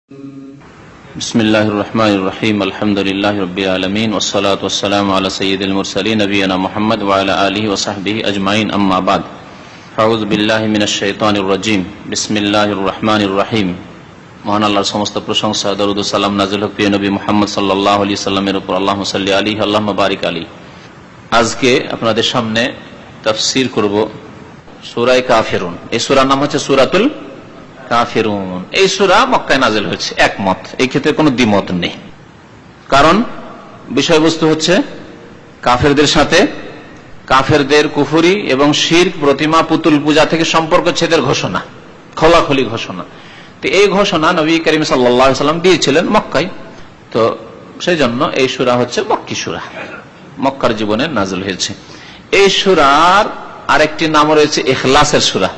বিসমিল্লাহির রহমানির রহিম আলহামদুলিল্লাহি রাব্বিল আলামিন ওয়াস সালাতু ওয়াস সালামু আলা সাইয়্যিদিল মুরসালিন নবিয়িনা মুহাম্মদ ওয়া আলা আলিহি ওয়া সাহবিহি আজমাইন আম্মা বাদ আউযু বিল্লাহি মিনাশ শাইতানির রাজীম বিসমিল্লাহির রহমানির রহিম। মহান আল্লাহর সমস্ত প্রশংসা, দরুদ ও সালাম নাযিল হোক প্রিয় নবী মুহাম্মদ সাল্লাল্লাহু আলাইহি সাল্লামের উপর। আল্লাহুম্মা সাল্লি আলাইহি আল্লাহুম্মা বারিক আলাইহি। আজকে আপনাদের সামনে তাফসীর করব সূরা কাফিরুন। এই সূরার নাম হচ্ছে সূরাতুল কাফিরুন। এই সূরা মক্কায় নাযিল হয়েছে, একমত, এই ক্ষেত্রে কোনো দ্বিমত নেই। কারণ বিষয়বস্তু হচ্ছে কাফেরদের সাথে, কাফেরদের কুফরি এবং শিরক, প্রতিমা, পুতুল পূজা থেকে সম্পর্ক ছেদের ঘোষণা, খোলাখুলি ঘোষণা। তো এই ঘোষণা নবী করিম সাল্লাল্লাহু আলাইহি ওয়াসাল্লাম দিয়েছিলেন মক্কায়। তো সেই জন্য এই সূরা হচ্ছে মক্কি সূরা, মক্কার জীবনে নাযিল হয়েছে। এই সূরার আরেকটি নাম রয়েছে ইখলাসের সূরা।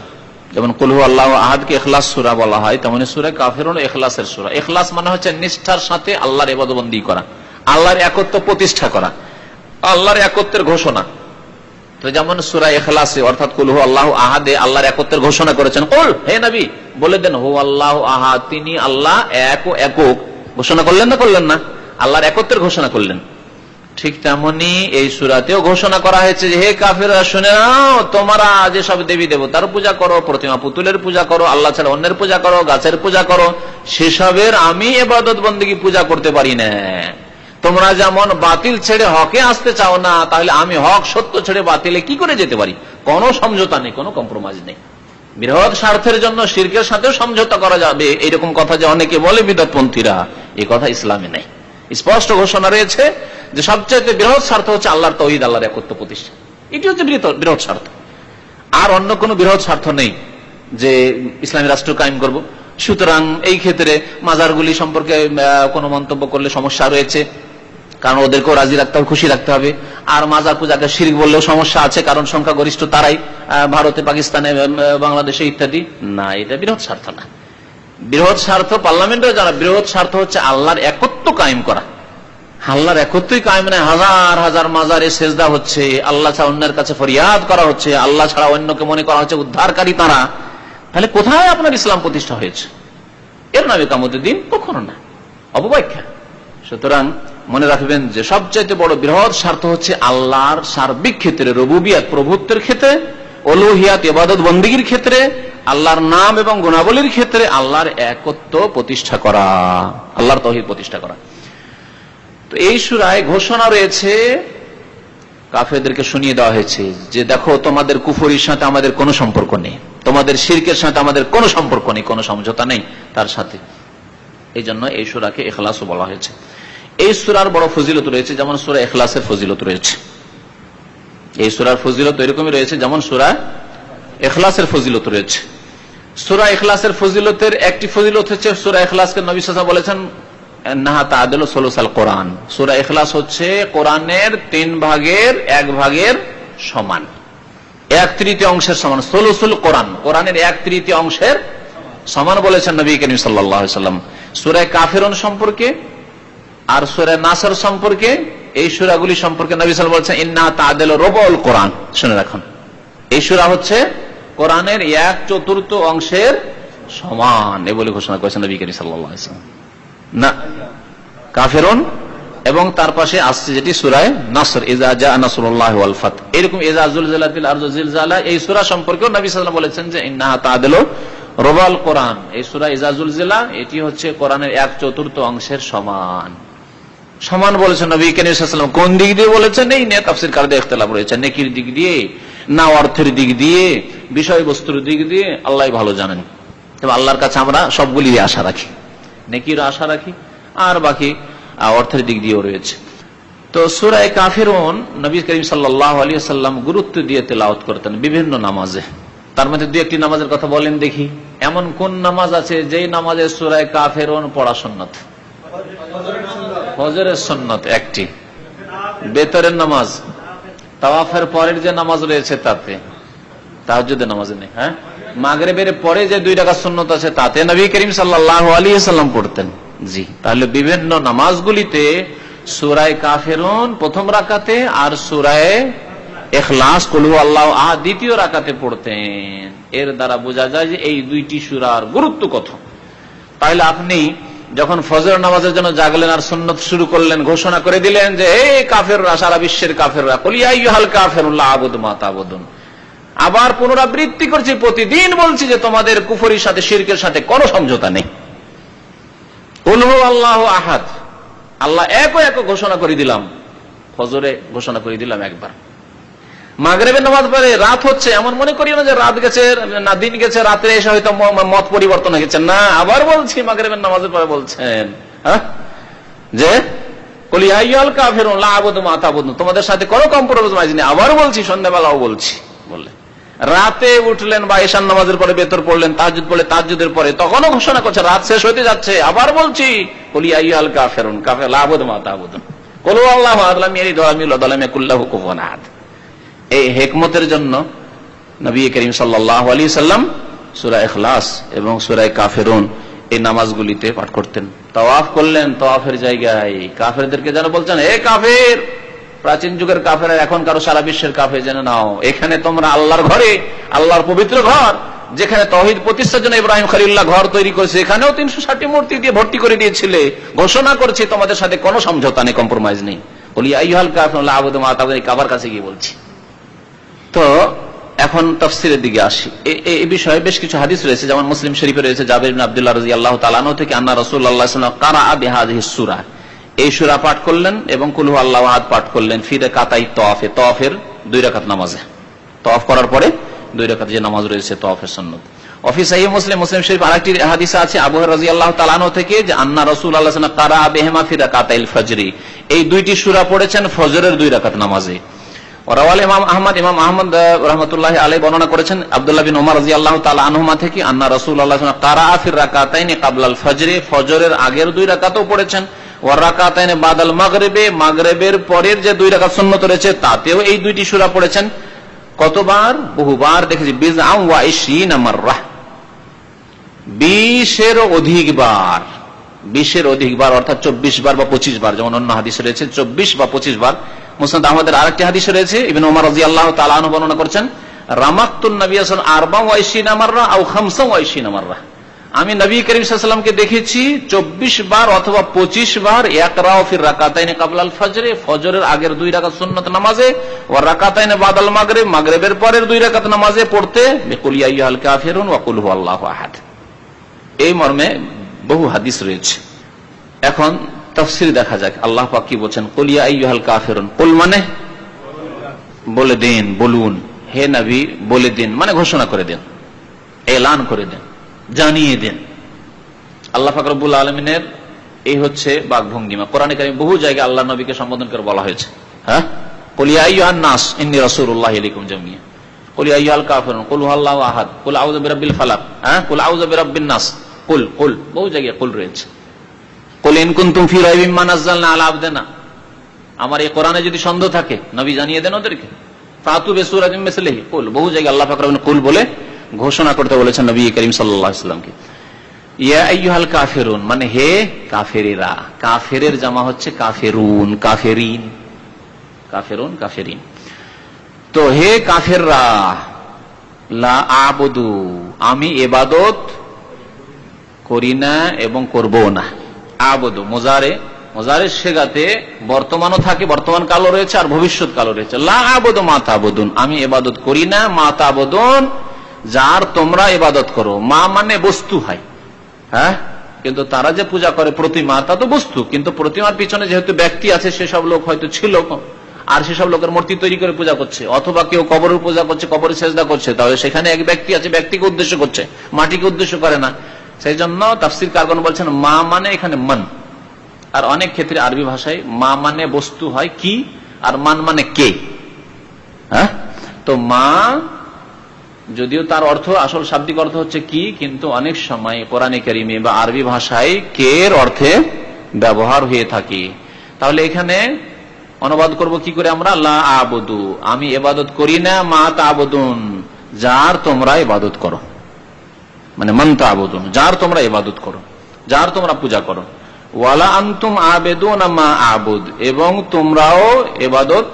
যেমন কুল হু আল্লাহু আহাদকে ইখলাস সূরা বলা হয়, তেমনি সূরা কাফিরুন ইখলাসের সূরা। ইখলাস মানে হচ্ছে নিষ্ঠার সাথে আল্লাহর ইবাদতবন্দি করা, আল্লাহর একত্ব প্রতিষ্ঠা করা, আল্লাহর একত্বের ঘোষণা। তো যেমন সূরা ইখলাসে অর্থাৎ কুল হু আল্লাহু আহাদে আল্লাহর একত্বের ঘোষণা করেছেন। কুল, হে নবী বলে দেন, হু আল্লাহু আহাদ, তিনি আল্লাহ এক ও একক ঘোষণা করলেন না, করলেন না? আল্লাহর একত্বের ঘোষণা করলেন। ঠিক তেমনি এই সূরাতেও ঘোষণা করা হয়েছে যে হে কাফেররা শুনে নাও, তোমরা যেসব দেবী দেবতার পূজা করো, প্রতিমা পুতুলের পূজা করো, আল্লাহ ছাড়া অন্যের পূজা করো, গাছের পূজা করো, সেসবের আমি ইবাদত বন্দেগী পূজা করতে পারি না। তোমরা যেমন বাতিল ছেড়ে হকে আসতে চাও না, তাহলে আমি হক সত্য ছেড়ে বাতিলে কি করে যেতে পারি? কোনো সমঝোতা নেই, কোনো কম্প্রোমাইজ নেই। বৃহৎ স্বার্থের জন্য শিরকের সাথেও সমঝোতা করা যাবে, এরকম কথা যে অনেকে বলে বিদতপন্থীরা, এই কথা ইসলামে নেই। স্পষ্ট ঘোষণা রয়েছে যে সবচেয়ে বৃহৎ স্বার্থ হচ্ছে আল্লাহর তাওহীদ, আল্লাহর একত্ব প্রতিষ্ঠা। এটি হচ্ছে বৃহৎ স্বার্থ, আর অন্য কোনো বৃহৎ স্বার্থ নেই যে ইসলামী রাষ্ট্র কায়েম করব। সুতরাং এই ক্ষেত্রে মাজারগুলি সম্পর্কে কোনো মন্তব্য করলে সমস্যা রয়েছে, কারণ ওদেরকেও রাজি রাখতে হবে, খুশি রাখতে হবে। আর মাজার পূজাকে শিরক বললেও সমস্যা আছে, কারণ সংখ্যাগরিষ্ঠ তারাই ভারতে, পাকিস্তানে, বাংলাদেশে ইত্যাদি। না, এটা বৃহৎ স্বার্থ না। বৃহৎ স্বার্থ পার্লামেন্টে যারা, বৃহৎ স্বার্থ হচ্ছে আল্লাহর একত্ব কায়েম করা। আল্লাহর একত্রই কায়েম মানে হাজার হাজার মাজারে সেজদা হচ্ছে, আল্লাহ ছাড়া অন্যের কাছে ফরিয়াদ করা হচ্ছে, আল্লাহ ছাড়া অন্যকে মনে করা হচ্ছে উদ্ধারকারী তারা। তাহলে কোথায় আপনার ইসলাম প্রতিষ্ঠা হয়েছে? এর নামে কিয়ামতের দিন কখনো না, অপব্যাখ্যা। সুতরাং মনে রাখবেন যে সবচাইতে বড় বৃহৎ স্বার্থ হচ্ছে আল্লাহর সার্বিক ক্ষেত্রে, রুবুবিয়াত প্রভুত্বের ক্ষেত্রে, উলুহিয়াত ইবাদত বন্দেগীর ক্ষেত্রে, আল্লাহর নাম এবং গুণাবলীর ক্ষেত্রে আল্লাহর একত্ব প্রতিষ্ঠা করা, আল্লাহর তাওহীদ প্রতিষ্ঠা করা। তো এই সূরায় ঘোষণা রয়েছে, কাফেরদেরকে শুনিয়ে দেওয়া হয়েছে যে দেখো, তোমাদের কুফরির সাথে আমাদের কোনো সম্পর্ক নেই, তোমাদের শিরকের সাথে আমাদের কোনো সম্পর্ক নেই, কোনো সমঝোতা নেই তার সাথে। এই জন্য এই সূরাকে ইখলাসও বলা হয়েছে। এই সূরার বড় ফজিলত রয়েছে, যেমন সূরা ইখলাসের ফজিলত রয়েছে। এই সূরার ফজিলত এরকমই রয়েছে যেমন সূরা ইখলাসের ফজিলত রয়েছে। সূরা ইখলাসের ফজিলতের একটি ফজিলত হচ্ছে, সূরা ইখলাসকে নবী সাল্লাল্লাহু আলাইহি ওয়াসাল্লাম বলেছেন ইন্নাহা তা'দিলু সুলুসাল কোরআন। সূরা ইখলাস হচ্ছে কোরআনের 3 ভাগের 1 ভাগের সমান, 1/3 অংশের সমান। সুলুসুল কোরআন, কোরআনের 1/3 অংশের সমান বলেছেন নবী করিম সাল্লাল্লাহু আলাইহি ওয়াসাল্লাম। সূরা কাফিরুন সম্পর্কে আর সূরা নাসর সম্পর্কে, এই সূরাগুলি সম্পর্কে নবী সাল্লাল্লাহু আলাইহি ওয়াসাল্লাম বলেছেন ইন্নাহা তা'দিলু রুবুল কোরআন। শুনে রাখুন, এই সূরা হচ্ছে কোরআনের 1/4 অংশের সমান, এই বলে ঘোষণা করেছেন নবী করিম সাল্লাল্লাহু আলাইহি ওয়াসাল্লাম। না, কাফিরুন এবং তার পাশে আসছে যেটি সূরা নাসর, ইজা জা নাসরুল্লাহি ওয়াল ফাত। এরকম ইজা যুলজিলাতিল আরজু জিলজালা, এই সূরা সম্পর্কেও নবী সাল্লাল্লাহু আলাইহি ওয়াসাল্লাম বলেছেন যে ইন্নাহা তা'দিলু রুবুল কোরআন। এই সূরা ইজা যুলজিলা, এটি হচ্ছে কোরআনের 1/4 অংশের সমান। সমান বলেছেন নবী করিম সাল্লাল্লাহু আলাইহি ওয়াসাল্লাম। কোন দিক দিয়ে বলেছেন এই নিয়ে তাফসীরকারদের ইখতিলাফ রয়েছে, নেকির দিক দিয়ে না অর্থের দিক দিয়ে, বিষয়বস্তুর দিক দিয়ে আল্লাহই ভালো জানেন। তবে আল্লাহর কাছে আমরা সবগুলি আশা রাখি, নেকির আশা রাখি, আর বাকি অর্থের দিক দিয়েও রয়েছে। তো সূরা কাফিরুন নবী করিম সাল্লাল্লাহু আলাইহি ওয়াসাল্লাম গুরুত্ব দিয়ে তেলাওয়াত করতেন বিভিন্ন নামাজে। তার মধ্যে 2-1টি নামাজের কথা বলেন দেখি। এমন কোন নামাজ আছে যেই নামাজে সূরা কাফিরুন পড়া সুন্নাত? ফজরের সুন্নাত একটি, বেতরের নামাজ, তাওয়াফের পরের যে নামাজ রয়েছে তাতে, তাহাজ্জুদের নামাজে নেই। হ্যাঁ, মাগরিবের পরে যে 2 রাকাত সুন্নাত আছে তাতে নবী করিম সাল্লাল্লাহু আলাইহি ওয়াসাল্লাম পড়তেন। জি, তাহলে বিভিন্ন নামাজগুলিতে সূরা কাফিরুন প্রথম রাকাতে আর সূরা ইখলাস কুল হু আল্লাহু আহাদ দ্বিতীয় রাকাতে পড়তেন। এর দ্বারা বোঝা যায় যে এই 2টি সূরার গুরুত্ব কত। তাহলে আপনি যখন ফজর নামাজের জন্য জাগলেন আর সুন্নত শুরু করলেন, ঘোষণা করে দিলেন যে এই কাফেররা, সারা বিশ্বের কাফেররা, কুল ইয়া আইয়ুহাল কাফিরুন লা আ'বুদু মা তা'বুদুন। আবার পুনরাবৃত্তি করছি, প্রতিদিন বলছি যে তোমাদের কুফরির সাথে, শিরকের সাথে কোনো সমঝোতা নেই। কুল হু আল্লাহু আহাদ, আল্লাহ এক ঘোষণা করে দিলাম, ফজরে ঘোষণা করে দিলাম একবার। মাগরিবের নামাজ পড়ে রাত হচ্ছে, এমন মনে করি না যে রাত গেছে না দিন গেছে, রাতে এসে হয়তো মত পরিবর্তন হয়ে গেছে, না, আবার বলছি মাগরিবের নামাজের পরে বলছেন যে কুল ইয়া আইয়ুহাল কাফিরুন লা আ'বুদু মা তা'বুদুন, তোমাদের সাথে কোনো কম্প্রোমাইজ নেই। আবার বলছি, সন্ধ্যাবেলাও বলছি বললেন। রাতে উঠলেন বা ঈশান নামাজের পরে বেতর পড়লেন, তাহাজ্জুদ পড়লে তাহাজ্জুদের পরে, তখনও ঘোষণা করছে, রাত শেষ হতে যাচ্ছে, আবার বলছি কুল ইয়া আইয়ুহাল কাফিরুন লা আ'বুদু মা তা'বুদুন, কুল হু আল্লাহু আহাদ লাম ইয়ালিদ ওয়া লাম ইউলাদ ওয়া লাম ইয়াকুল লাহু কুফুয়ান আহাদ। এই হিকমতের জন্য নবী করিম সাল্লাল্লাহু আলাইহি সাল্লাম সূরা ইখলাস এবং সূরা কাফিরুন এই নামাজগুলিতে পাঠ করতেন। তাওয়াফ করলেন, তাওয়াফের জায়গায় কাফেরদেরকে যেন বলছেন, হে কাফের, প্রাচীন যুগের কাফের, এখন কারো সারা বিশ্বের কাফের, জেনে নাও এখানে তোমরা আল্লাহর ঘরে, আল্লাহর পবিত্র ঘর, যেখানে তৌহিদ প্রতিষ্ঠার জন্য ইব্রাহিম খলিলুল্লাহ ঘর তৈরি করেছে, এখানেও 360টি মূর্তি দিয়ে ভর্তি করে দিয়েছিলে। ঘোষণা করছি তোমাদের সাথে কোনো সমঝোতা নেই, কম্প্রোমাইজ নেই। কুল ইয়া আইয়ুহাল কাফিরুন লা আ'বুদু মা তা'বুদুন, কাবার কাছে গিয়ে বলছি। তো এখন তাফসীরের দিকে আসি। এই বিষয়ে বেশ কিছু হাদিস রয়েছে, যেমন মুসলিম শরীফে রয়েছে জাবির ইবনে আব্দুল্লাহ রাদিয়াল্লাহু তাআলা আনহু থেকে, আন্না রাসূলুল্লাহ সাল্লাল্লাহু আলাইহি ওয়াসাল্লাম কারাআ বিহাযিহিস সূরা, এই সূরা পাঠ করলেন এবং কুল হু আল্লাহু আহাদ পাঠ করলেন ফি রাকাতাই তাওয়াফে, তাওয়াফের 2 রাকাত নামাজে, তাওয়াফ করার পরে 2 রাকাত যে নামাজ রয়েছে তাওয়াফের সুন্নাত। ওয়া ফি সাহিহ মুসলিম, মুসলিম শরীফ আরেকটি হাদিস আছে আবু হুরায়রা রাদিয়াল্লাহু তাআলা আনহু থেকে, যে আন্না রাসূলুল্লাহ সাল্লাল্লাহু আলাইহি ওয়াসাল্লাম কারাআ বিহিমা ফি রাকাতাইল ফজরি, এই 2টি সূরা পড়েছেন ফজরের 2 রাকাত নামাজে। ওয়ারাওয়াল ইমাম আহমদ, ইমাম আহমদ রাহমাতুল্লাহি আলাইহি বর্ণনা করেছেন আব্দুল্লাহ বিন ওমর রাদিয়াল্লাহু তাআলা আনহুমা থেকে, আন্না রাসূলুল্লাহ সাল্লাল্লাহু আলাইহি ওয়াসাল্লাম কারাআ ফি রাকাতাইনি ক্বাবলাল ফজরি, ফজরের আগের 2 রাকাতও পড়েছেন, ওয়া রাকাতাইনি বাদাল মাগরিবে, মাগরিবের পরের যে 2 রাকাত সুন্নাত রয়েছে তাতেও এই 2টি সূরা পড়েছেন। কতবার? বহুবার দেখেছি, বিজআম ওয়া 20 মাররাহ, 20-এর অধিকবার, 20-এর অধিকবার, অর্থাৎ 24 বার বা 25 বার, যেমন অন্য হাদিসে রয়েছে 24 বা 25 বার। মুসনাদ আহমদের আরেকটি হাদিসে রয়েছে, ইবনে ওমর রাদিয়াল্লাহু তাআলা আনহু বর্ণনা করেছেন, রামাতুন নবী সাল্লাল্লাহু আলাইহি ওয়াসাল্লাম 24 মাররা আও 25 মাররা, আমি নবী করিম সাল্লাল্লাহু আলাইহি ওয়াসাল্লামকে দেখেছি 24 বার অথবা 25 বার ইয়াকরাউ ফি রাকাতাইনি ক্বাবলাল ফজরে, ফজরের আগের 2 রাকাত সুন্নাত নামাজে, ওয়া রাকাতাইনি বাদাল মাগরিব, মাগরিবের পরের 2 রাকাত নামাজে পড়তে বিকুল ইয়া আইয়ুহাল কাফিরুন ওয়া কুল হু আল্লাহু আহাদ। এই মর্মে বহু হাদিস রয়েছে। এখন তাফসীর দেখা যাক আল্লাহ পাক কি বলেন। কুল ইয়া আইয়ুহাল কাফিরুন, কুল মানে বলে দেন, বলুন, হে নবী বলে দিন, মানে ঘোষণা করে দেন, এলান করে দেন, জানিয়ে দেন। আল্লাহ পাক রব্বুল আলামিনের এই হচ্ছে বাকভঙ্গিমা। কোরআনে কারীম বহু জায়গায় আল্লাহ নবীকে সম্বোধন করে বলা হয়েছে, হ্যাঁ, কুল ইয়া আইয়ুহান নাস ইন্নী রাসূলুল্লাহি ইলাইকুম জামিয়া, কুল ইয়া আইয়ুহাল কাফিরুন, কুল হু আল্লাহু আহাদ, কুল আউযু বিরাব্বিল ফালাক, হ্যাঁ, কুল আউযু বিরাব্বিন নাস, কুল, কুল, বহু জায়গায় কুল রয়েছে। কুল ইন কুনতুম ফি রাইবিম মা নাযালনা আলা আবদিনা, আমার এই কোরআনে যদি সন্দেহ থাকে নবী জানিয়ে দেন ওদেরকে, ফাতু বিসূরাতিন মিসলিহি, কুল, বহু জায়গায় আল্লাহ পাক রব্বুল কুল বলে ঘোষণা করতে বলেছেন নবী করিম সাল্লাল্লাহু আলাইহি ওয়াসাল্লামকে। ইয়া আইয়ুহাল কাফিরুন মানে হে কাফেরেরা, কাফেরের জামা হচ্ছে কাফেরুন, কাফেরিন, কাফেরুন, কাফেরিন। তো হে কাফেররা, লা আবুদু, আমি ইবাদত করি না এবং করব না। আবুদু মুজারে, মুজারের সেগাতে বর্তমানও থাকে, বর্তমান কালও রয়েছে আর ভবিষ্যৎ কালও রয়েছে। লা আবুদু মা তা'বুদুন, আমি ইবাদত করি না, মা তা'বুদুন, যার তোমরা ইবাদত করো। মা মানে বস্তু হয়, হ্যাঁ, কিন্তু তারা যে পূজা করে প্রতিমা, তা তো বস্তু, কিন্তু প্রতিমার পিছনে যেহেতু ব্যক্তি আছে, সেসব লোক হয়তো ছিল আর সেসব লোকের মূর্তি তৈরি করে পূজা করছে, অথবা কেউ কবরের পূজা করছে, কবরের সেজদা করছে, তাহলে সেখানে এক ব্যক্তি আছে, ব্যক্তিকে উদ্দেশ্য করছে, মাটিকে উদ্দেশ্য করে না। সেই জন্য তাফসীর কারগণ বলছেন মা মানে এখানে মান। আর অনেক ক্ষেত্রে আরবি ভাষায় মা মানে বস্তু হয় কি, আর মান মানে কে, হ্যাঁ। তো মা যদিও তার অর্থ, আসল শাব্দিক অর্থ হচ্ছে কি, কিন্তু অনেক সময় কোরআনে কারিমে বা আরবি ভাষায় কে এর অর্থে ব্যবহার হয়ে থাকে। তাহলে এখানে অনুবাদ করব কি করে আমরা? লা আবুদু, আমি ইবাদত করি না, মা তা'বুদুন, যার তোমরা ইবাদত করো, মানে মান তা'বুদুন, যার তোমরা ইবাদত করো, যার তোমরা পূজা করো। ওয়ালা আনতুম আবেদুনা মা আবুদ, এবং তোমরাও ইবাদত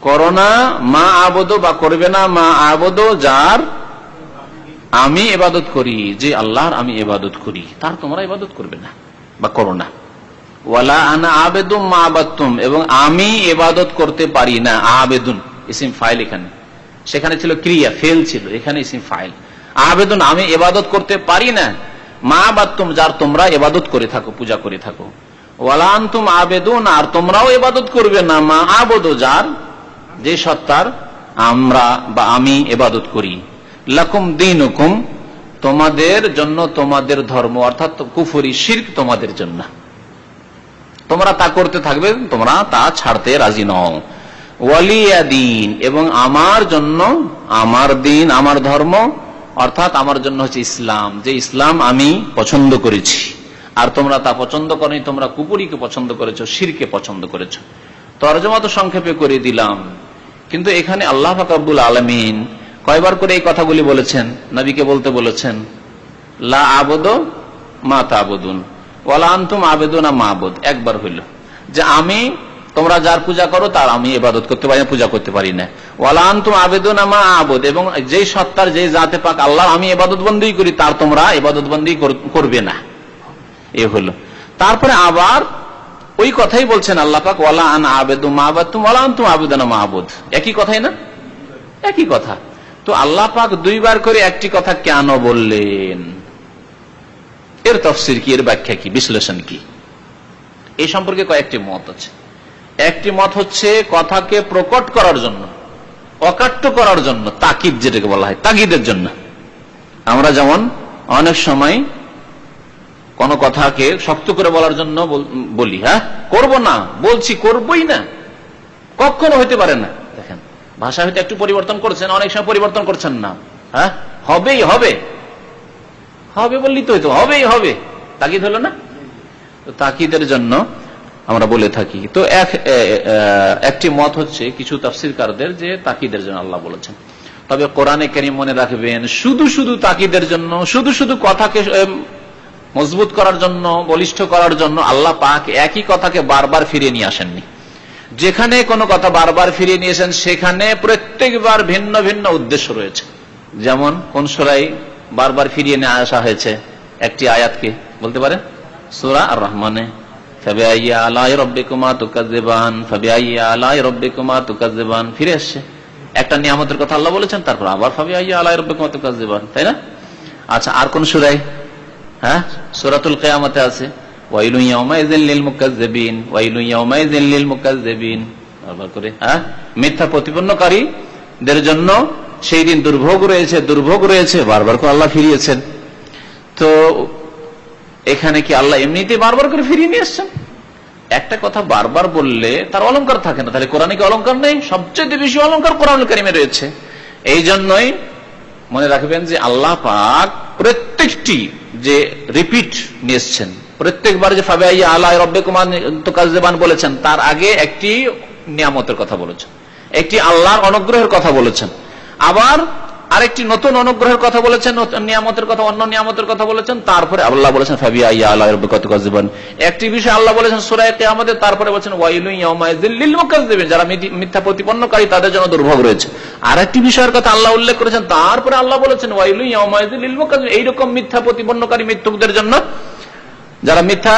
করো না, মা আবুদু বা করবে না, মা আবুদু, যার আমি ইবাদত করি, যে আল্লাহর আমি ইবাদত করি, তার তোমরা ইবাদত করবে না। বা করো না। ওয়ালা আনা আবেদুম মা আবাদতুম, এবং আমি ইবাদত করতে পারি না। আবেদুন ইসিম ফাইল, এখানে সেখানে ছিল ক্রিয়া, ফেল ছিল, এখানে ইসিম ফাইল। আবেদুন আমি ইবাদত করতে পারি না, মা আবাদতুম যার তোমরা ইবাদত করে থাকো, পূজা করে থাকো। ওয়ালা আনতুম আবেদুন আর তোমরাও ইবাদত করবে না, মা আবুদু যার, যে সত্তার আমরা বা আমি ইবাদত করি। লাকুম দীনুকুম তোমাদের জন্য তোমাদের ধর্ম, অর্থাৎ কুফরি শিরক তোমাদের জন্য, তোমরা তা করতে থাকবে, তোমরা তা ছাড়তে রাজি নও। ওয়ালিয়া দিন, এবং আমার জন্য আমার দিন, আমার ধর্ম, অর্থাৎ আমার জন্য হচ্ছে ইসলাম, যে ইসলাম আমি পছন্দ করেছি, আর তোমরা তা পছন্দ করনি, তোমরা কুপুরিকে পছন্দ করেছো, শিরকে পছন্দ করেছো। তরজমা তো সংক্ষেপে করে দিলাম, কিন্তু এখানে আল্লাহ পাক রব্বুল আলামিন কয়বার করে এই কথাগুলি বলেছেন, নবীকে বলতে বলেছেন, লা আবুদু মা তা'বুদুন ওয়ালা আনতুম আবেদুনা মা'বুদ, একবার হইল যে আমি, তোমরা যার পূজা করো তার আমি ইবাদত করতে পারি না, পূজা করতে পারি না। ওয়ালা আনতুম আবেদুনা মা'বুদ, এবং যেই সত্তার, যেই জাতে পাক আল্লাহ আমি ইবাদত বন্দী করি তার তোমরা ইবাদত বন্দী করবে না, এ হলো। তারপরে আবার ওই কথাই বলছেন আল্লাহ পাক, ওয়ালা আনা আবেদু মা আবাদতুম ওয়ালা আনতুম আবেদুনা মা'বুদ, একই কথাই না, একই কথা। তো আল্লাহ পাক দুইবার করে একটি কথা কেন বললেন, এর তাফসীর কি, এর ব্যাখ্যা কি, বিশ্লেষণ কি, এই সম্পর্কে কয়েকটি মত আছে। একটি মত হচ্ছে কথাকে প্রকট করার জন্য, অকাট্য করার জন্য, তাকিদ যেটাকে বলা হয়, তাকিদের জন্য। আমরা যেমন অনেক সময় কোন কথাকে শক্ত করে বলার জন্য বলি, হ্যাঁ করব না, বলছি করবই না, কখনো হইতে পারে না। দেখেন ভাষা হয়তো একটু পরিবর্তন করছেন, অনেক সময় পরিবর্তন করছেন না, হ্যাঁ হবেই হবে, হবে বললি তো হইতো, হবেই হবে, তাকিদ হলো না। তো তাকিদের জন্য আমরা বলে থাকি। তো একটি মত হচ্ছে কিছু তাফসীরকারদের যে তাকিদের জন্য আল্লাহ বলেছেন। তবে কোরআনে কারীম মনে রাখবেন, শুধু শুধু তাকিদের জন্য, শুধু শুধু কথাকে মজবুত করার জন্য, বলিষ্ঠ করার জন্য আল্লাহ পাক একই কথাকে বারবার ফিরিয়ে নিয়ে আসেননি। যেখানে কোনো কথা বারবার ফিরিয়ে নিয়েছেন সেখানে প্রত্যেকবার ভিন্ন ভিন্ন উদ্দেশ্য রয়েছে। যেমন কোন সূরায় বারবার ফিরিয়ে নিয়ে আসা হয়েছে একটি আয়াতকে, বলতে পারেন? সূরা আর রহমানে, ফাবিআইয়ি আলাই রাব্বিকুমা তুকাজ্জিবান, ফাবিআইয়ি আলাই রাব্বিকুমা তুকাজ্জিবান, ফিরে আসছে। একটা নিয়ামতের কথা আল্লাহ বলেছেন, তারপর আবার ফাবিআইয়ি আলাই রাব্বিকুমা তুকাজ্জিবান, তাই না? আচ্ছা, আর কোন সূরায়? হ্যাঁ, সূরাতুল কিয়ামতে আছে, ওয়াইলুন ইয়াওমাইযিন লিল মুকাজ্জিবিন, ওয়াইলুন ইয়াওমাইযিন লিল মুকাজ্জিবিন, বারবার করে। হ্যাঁ, মিথ্যা প্রতিপন্নকারীদের জন্য সেই দিন দুর্ভোগ রয়েছে, দুর্ভোগ রয়েছে, বারবার করে আল্লাহ ফিরিয়েছেন। তো এখানে কি আল্লাহ এমনিতে বারবার করে ফিরিয়ে নিয়ে আসছেন? একটা কথা বারবার বললে তার অলংকার থাকে না, তাহলে কোরআনে কি অলংকার নেই? সবচেয়ে বেশি অলংকার কোরআনুল কারীমে রয়েছে। এই জন্যই মনে রাখবেন যে আল্লাহ পাক প্রত্যেকটি যে রিপিট নিয়ে এসছেন, প্রত্যেকবার যে ফাবিআইয়ি আলাই রাব্বিকুমা তুকাজ্জিবান বলেছেন, তার আগে একটি নিয়ামতের কথা বলেছেন, একটি আল্লাহর অনুগ্রহের কথা বলেছেন, আবার আরেকটি নতুন অনুগ্রহের কথা বলেছেন, নিয়ামতের কথা, অন্য নিয়ামতের কথা বলেছেন, তারপরে আল্লাহ বলেছেন ফাবিআইয়ি আলাই রাব্বিকুমা তুকাজ্জিবান। একটি বিষয় আল্লাহ বলেছেন সূরা কিয়ামতে, তারপরে বলেছেন ওয়াইলুন ইয়াওমাইযিন লিল মুকাজ্জিবিন, যারা মিথ্যা প্রতিপন্নকারী তাদের জন্য দুর্ভোগ রয়েছে। আরেকটি বিষয়ের কথা আল্লাহ উল্লেখ করেছেন, তারপরে আল্লাহ বলেছেন ওয়াইলুন ইয়াওমাইযিন লিল মুকাজ্জিবিন। এইরকম মিথ্যা প্রতিপন্নকারী, মিথ্যুকদের জন্য, যারা মিথ্যা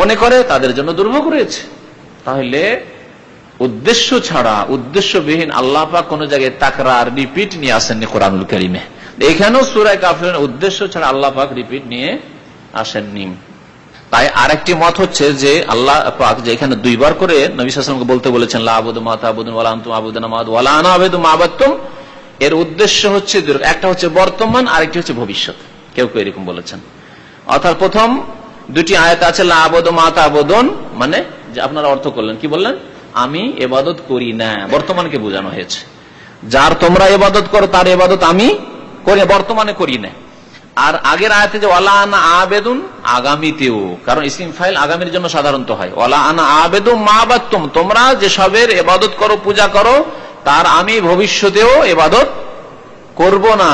মনে করে তাদের জন্য দুর্ভোগ রয়েছে। তাহলে উদ্দেশ্য ছাড়া, উদ্দেশ্যবিহীন আল্লাহ পাক কোন জায়গায় তাকরার, রিপিট নিয়ে আসেননি কোরআনুল কারীমে। এখানেও সূরা কাফিরুন উদ্দেশ্য ছাড়া আল্লাহ পাক রিপিট নিয়ে আসেননি। তাই আরেকটি মত হচ্ছে যে আল্লাহ পাক যে এখানে দুইবার করে নবী সাল্লাল্লাহু আলাইহি ওয়াসাল্লামকে বলতে বলেছেন লা আবুদু মা তা'বুদুন ওয়ালা আনতুম আবুদুনা মা ওয়ালা আনা আবুদু মা আবাদতুম, এর উদ্দেশ্য হচ্ছে একটা হচ্ছে বর্তমান, আরেকটি হচ্ছে ভবিষ্যৎ। কেউ কেউ এরকম বলেছেন। অর্থাৎ প্রথম দুটি আয়াত আছে লা আবুদু মা তা'বুদুন, মানে যে আপনারা অর্থ করলেন, কি বললেন? আমি ইবাদত করি না, বর্তমানকে বোঝানো হয়েছে। যার তোমরা ইবাদত করো তার ইবাদত আমি করি, বর্তমানে করি না। আর আগের আয়াতে যে ওয়ালা আনা আবেদুন, আগামীতেও, কারণ ইসিম ফাইল আগামীর জন্য সাধারণত হয়। ওয়ালা আনা আবেদু মা আবাদতুম, তোমরা যে সবের ইবাদত করো, পূজা করো, তার আমি ভবিষ্যতেও ইবাদত করব না,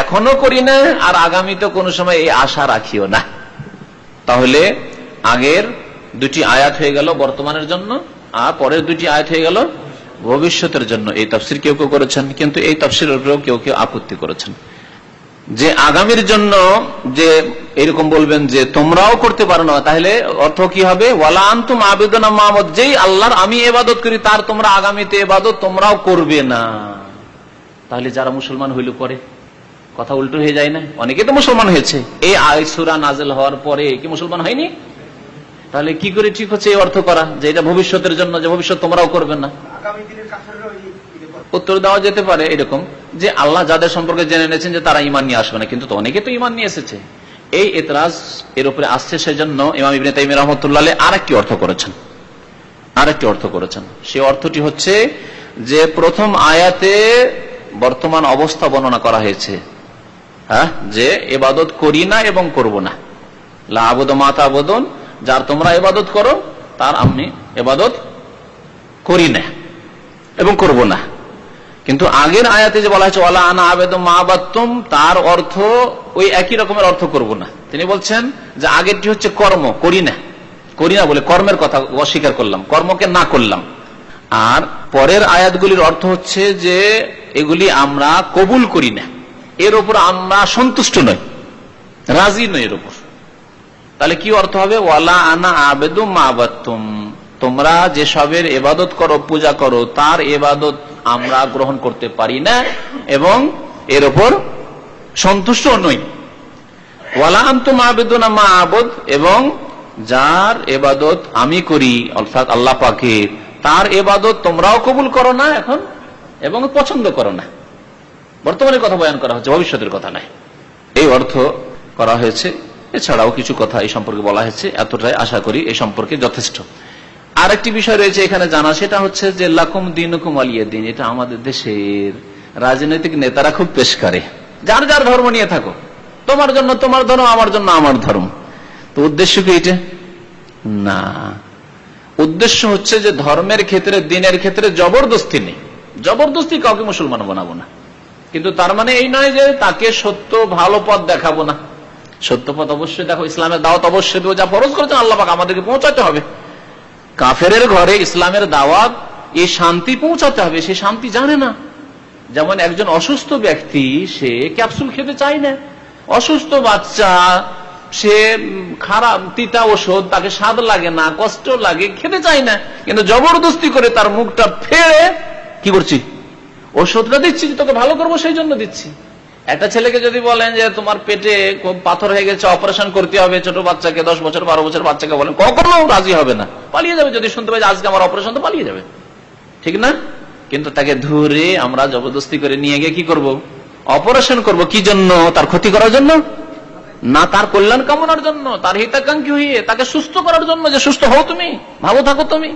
এখনো করি না, আর আগামীতে কোনো সময় এই আশা রাখিও না। তাহলে আগের দুটি আয়াত হয়ে গেল বর্তমানের জন্য, আর পরের দুটি আয়াত হয়ে গেল ভবিষ্যতের জন্য। এই তাফসীর কেউ কেউ করেছেন, কিন্তু এই তাফসীরের উপরেও কেউ কেউ আপত্তি করেছেন। যে আগামীর জন্য যে এরকম বলবেন যে তোমরাও করতে পারো না, তাহলে অর্থ কি হবে? ওয়ালা আনতুম আবিদুনা মা আবুদ, যেই আল্লাহর আমি ইবাদত করি তার তোমরা আগামীতে ইবাদত তোমরাও করবে না। তাহলে যারা মুসলমান হইল পরে কথা উল্টো হয়ে যায় না? অনেকে তো মুসলমান হয়েছে এই সূরা নাযিল হওয়ার পরে, কি মুসলমান হয়নি? তাহলে কি করে ঠিক হচ্ছে এই অর্থ করা যে এটা ভবিষ্যতের জন্য, যে ভবিষ্যৎ তোমরাও করবে না? উত্তর দেওয়া যেতে পারে এরকম যে আল্লাহ যাদের সম্পর্কে জেনে নিয়েছেন যে তারা ঈমান নিয়ে আসবে না, কিন্তু তো অনেকে তো ঈমান নিয়ে এসেছে। এই এতরাজ এর উপরে আসছে, সেজন্য ইমাম ইবনে তাইমিয়া রাহমাতুল্লাহ আলাইহি আরেকটি অর্থ করেছেন। সেই অর্থটি হচ্ছে যে প্রথম আয়াতে বর্তমান অবস্থা বর্ণনা করা হয়েছে, হ্যাঁ, যে ইবাদত করি না এবং করব না। লা আবুদু মা তা'বুদুন, যার তোমরা ইবাদত করো তার আমি ইবাদত করি না এবং করব না। কিন্তু আগের আয়াতে যে বলা হয়েছে ওয়ালা আনা আবেদু মা আবাদতুম, তার অর্থ ওই একই রকমের অর্থ করব না। তিনি বলছেন যে আগেরটি হচ্ছে কর্ম, করি না বলে কর্মের কথা অস্বীকার করলাম, কর্মকে না করলাম। আর পরের আয়াতগুলির অর্থ হচ্ছে যে এগুলি আমরা কবুল করি না, এর উপর আমরা সন্তুষ্ট নই, রাজি নই এর উপর। তাহলে কি অর্থ হবে? ওয়ালা আনা আবেদু মা আবাদতুম, তোমরা যেসবের ইবাদত করো, পূজা করো, তার ইবাদত আমরা গ্রহণ করতে পারি না এবং এর উপর সন্তুষ্ট নই। ওয়ালা আনতুম আবিদুনা মা আবুদ, এবং যার ইবাদত আমি করি অর্থাৎ আল্লাহ পাকের, তার ইবাদত তোমরাও কবুল করো না এখন এবং পছন্দ করো না। বর্তমানের কথা বয়ান করা হচ্ছে, ভবিষ্যতের কথা নাই। এই অর্থ করা হয়েছে। এছাড়াও কিছু কথা এই সম্পর্কে বলা হয়েছে, এতটাই আশা করি এই সম্পর্কে যথেষ্ট। আরেকটি বিষয় রয়েছে এখানে জানা, সেটা হচ্ছে যে লাকুম দীনুকুম ওয়ালিয়া দীন। এটা আমাদের দেশের রাজনৈতিক নেতারা খুব পেশ করে, যার যার ধর্ম নিয়ে থাকো, তোমার জন্য তোমার ধর্ম, আমার জন্য আমার ধর্ম। তো উদ্দেশ্য কি এটা? না, উদ্দেশ্য হচ্ছে যে ধর্মের ক্ষেত্রে, দিনের ক্ষেত্রে জবরদস্তি নেই, জবরদস্তি কাউকে মুসলমান বানাবো না। কিন্তু তার মানে এই নয় যে তাকে সত্য ভালো পথ দেখাবো না। সত্য পথ অবশ্যই দেখো, ইসলামের দাওয়াত অবশ্যই দেবো, যা ফরজ করেছেন আল্লাহ পাক আমাদেরকে পৌঁছাতে হবে। কাফেরের ঘরে ইসলামের দাওয়াত, এই শান্তি পৌঁছাতে হবে, সে শান্তি জানে না। যেমন একজন অসুস্থ ব্যক্তি, সে ক্যাপসুল খেতে চায় না। অসুস্থ বাচ্চা, সে খারাপ তিতা ওষুধ, তাকে স্বাদ লাগে না, কষ্ট লাগে, খেতে চায় না, কিন্তু জবরদস্তি করে তার মুখটা ফেড়ে কি করছি? ওষুধটা দিচ্ছি, তোকে ভালো করবো সেই জন্য দিচ্ছি। একটা ছেলেকে যদি বলেন যে তোমার পেটে পাথর হয়ে গেছে, অপারেশন করতে হবে, ছোট বাচ্চাকে, 10 বছর 12 বছর বাচ্চাকে বলেন, কখনো রাজি হবে না, পালিয়ে যাবে। যদি শুনতে পাই আজকে আমার অপারেশন, তো পালিয়ে যাবে, ঠিক না? কিন্তু তাকে ধরে আমরা জবরদস্তি করে নিয়ে গিয়ে কি করব? অপারেশন করব। কি জন্য? তার ক্ষতি করার জন্য না, তার কল্যাণ কামনার জন্য, তার হিতাকাঙ্ক্ষী হয়ে তাকে সুস্থ করার জন্য, যে সুস্থ হও তুমি, ভালো থাকো তুমি।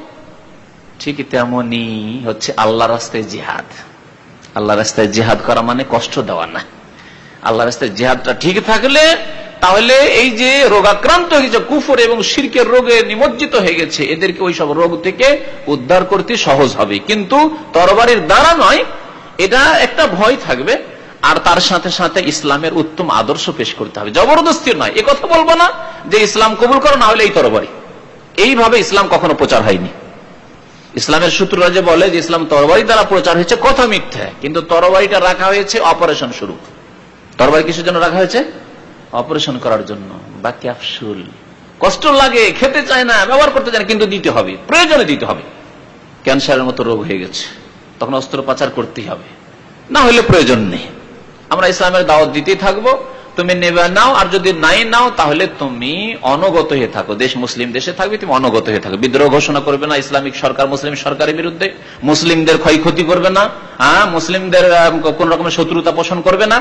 ঠিক তেমনি হচ্ছে আল্লাহ রাস্তায় জিহাদ। আল্লাহ রাস্তায় জিহাদ করা মানে কষ্ট দেওয়া না। আল্লাহ রাস্তায় জিহাদটা ঠিক থাকলে তাহলে এই যে রোগাক্রান্ত হয়ে গেছে, কুফর এবং শিরকের রোগে নিমজ্জিত হয়ে গেছে, এদেরকে ওই সব রোগ থেকে উদ্ধার করতে সহজ হবে। কিন্তু তরবারির দ্বারা নয়, এটা একটা ভয় থাকবে। আর তার সাথে সাথে ইসলামের উত্তম আদর্শ পেশ করতে হবে, জবরদস্তি নয়। এ কথা বলবো না যে ইসলাম কবুল করো, না হলে এই তরবারি। এইভাবে ইসলাম কখনো প্রচার হয়নি। ইসলামের সূত্ররা যে বলে যে ইসলাম তরবারি দ্বারা প্রচার হয়েছে, কথা মিথ্যা। কিন্তু তরবারিটা রাখা হয়েছে অপারেশন শুরু। তরবারি কিসের জন্য রাখা হয়েছে? অপারেশন করার জন্য। বা ক্যাপসুল, কষ্ট লাগে, খেতে চায় না, ব্যবহার করতে চায় না, কিন্তু দিতে হবে, প্রয়োজনে দিতে হবে। ক্যান্সারের মতো রোগ হয়ে গেছে, তখন অস্ত্রোপচার করতেই হবে, না হলে প্রয়োজন নেই। আমরা ইসলামের দাওয়াত দিতেই থাকবো, তুমি নেবে নাও, আর যদি নাই নাও তাহলে তুমি অনগত হয়ে থাকো। দেশ মুসলিম দেশে থাকবে, তুমি অনগত হয়ে থাকো। বিদ্রোহ ঘোষণা করবে না ইসলামিক সরকার, মুসলিম সরকারের বিরুদ্ধে। মুসলিমদের ক্ষয়ক্ষতি করবে না, মুসলিমদের কোন রকমের শত্রুতা পোষণ করবে না।